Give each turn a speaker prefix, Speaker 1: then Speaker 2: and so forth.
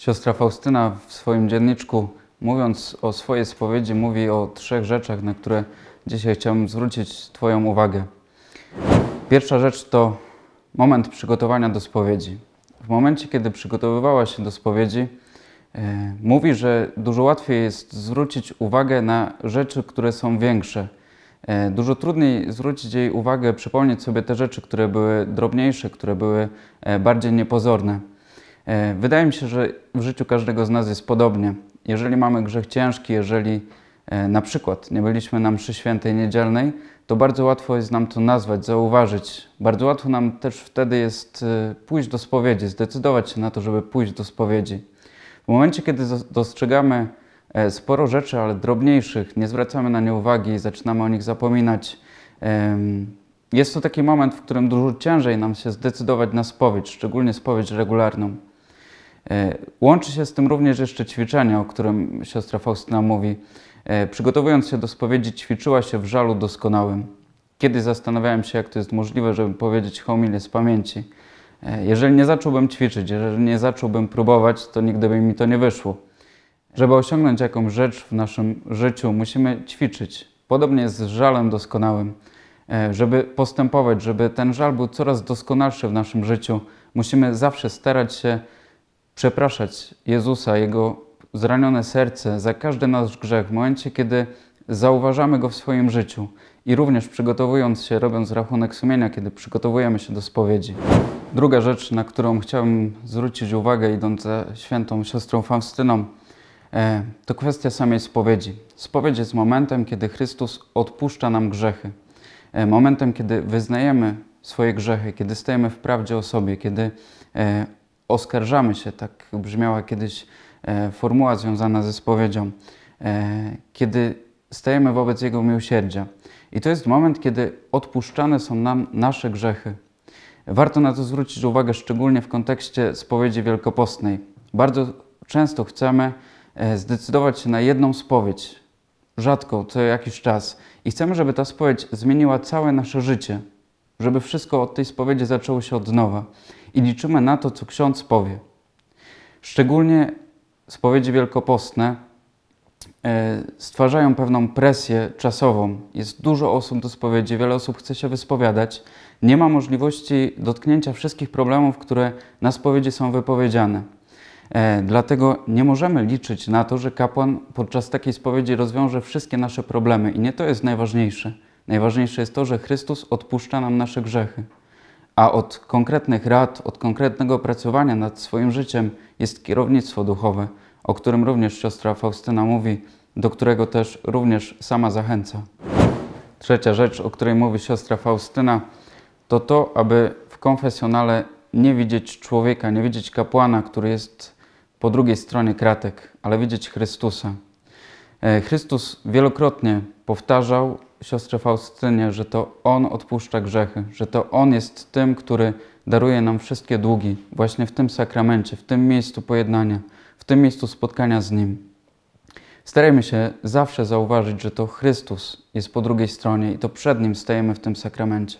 Speaker 1: Siostra Faustyna w swoim dzienniczku, mówiąc o swojej spowiedzi, mówi o 3 rzeczach, na które dzisiaj chciałbym zwrócić Twoją uwagę. Pierwsza rzecz to moment przygotowania do spowiedzi. W momencie, kiedy przygotowywała się do spowiedzi, mówi, że dużo łatwiej jest zwrócić uwagę na rzeczy, które są większe. Dużo trudniej zwrócić jej uwagę, przypomnieć sobie te rzeczy, które były drobniejsze, które były bardziej niepozorne. Wydaje mi się, że w życiu każdego z nas jest podobnie. Jeżeli mamy grzech ciężki, jeżeli na przykład nie byliśmy na mszy świętej niedzielnej, to bardzo łatwo jest nam to nazwać, zauważyć. Bardzo łatwo nam też wtedy jest pójść do spowiedzi, zdecydować się na to, żeby pójść do spowiedzi. W momencie, kiedy dostrzegamy sporo rzeczy, ale drobniejszych, nie zwracamy na nie uwagi, zaczynamy o nich zapominać, jest to taki moment, w którym dużo ciężej nam się zdecydować na spowiedź, szczególnie spowiedź regularną. Łączy się z tym również jeszcze ćwiczenie, o którym siostra Faustyna mówi. Przygotowując się do spowiedzi, ćwiczyła się w żalu doskonałym. Kiedyś zastanawiałem się, jak to jest możliwe, żeby powiedzieć homilię z pamięci. Jeżeli nie zacząłbym ćwiczyć, jeżeli nie zacząłbym próbować, to nigdy by mi to nie wyszło. Żeby osiągnąć jakąś rzecz w naszym życiu, musimy ćwiczyć. Podobnie jest z żalem doskonałym. Żeby postępować, żeby ten żal był coraz doskonalszy w naszym życiu, musimy zawsze starać się przepraszać Jezusa, Jego zranione serce za każdy nasz grzech w momencie, kiedy zauważamy Go w swoim życiu i również przygotowując się, robiąc rachunek sumienia, kiedy przygotowujemy się do spowiedzi. Druga rzecz, na którą chciałbym zwrócić uwagę, idąc za świętą siostrą Faustyną, to kwestia samej spowiedzi. Spowiedź jest momentem, kiedy Chrystus odpuszcza nam grzechy. Momentem, kiedy wyznajemy swoje grzechy, kiedy stajemy w prawdzie o sobie, kiedy oskarżamy się, tak brzmiała kiedyś formuła związana ze spowiedzią, kiedy stajemy wobec Jego miłosierdzia. I to jest moment, kiedy odpuszczane są nam nasze grzechy. Warto na to zwrócić uwagę, szczególnie w kontekście spowiedzi wielkopostnej. Bardzo często chcemy zdecydować się na jedną spowiedź, rzadko, co jakiś czas. I chcemy, żeby ta spowiedź zmieniła całe nasze życie, żeby wszystko od tej spowiedzi zaczęło się od nowa. I liczymy na to, co ksiądz powie. Szczególnie spowiedzi wielkopostne stwarzają pewną presję czasową. Jest dużo osób do spowiedzi, wiele osób chce się wyspowiadać. Nie ma możliwości dotknięcia wszystkich problemów, które na spowiedzi są wypowiedziane. Dlatego nie możemy liczyć na to, że kapłan podczas takiej spowiedzi rozwiąże wszystkie nasze problemy. I nie to jest najważniejsze. Najważniejsze jest to, że Chrystus odpuszcza nam nasze grzechy. A od konkretnych rad, od konkretnego opracowania nad swoim życiem jest kierownictwo duchowe, o którym również siostra Faustyna mówi, do którego też również sama zachęca. Trzecia rzecz, o której mówi siostra Faustyna, to to, aby w konfesjonale nie widzieć człowieka, nie widzieć kapłana, który jest po drugiej stronie kratek, ale widzieć Chrystusa. Chrystus wielokrotnie powtarzał siostrze Faustynie, że to On odpuszcza grzechy, że to On jest tym, który daruje nam wszystkie długi właśnie w tym sakramencie, w tym miejscu pojednania, w tym miejscu spotkania z Nim. Starajmy się zawsze zauważyć, że to Chrystus jest po drugiej stronie i to przed Nim stajemy w tym sakramencie.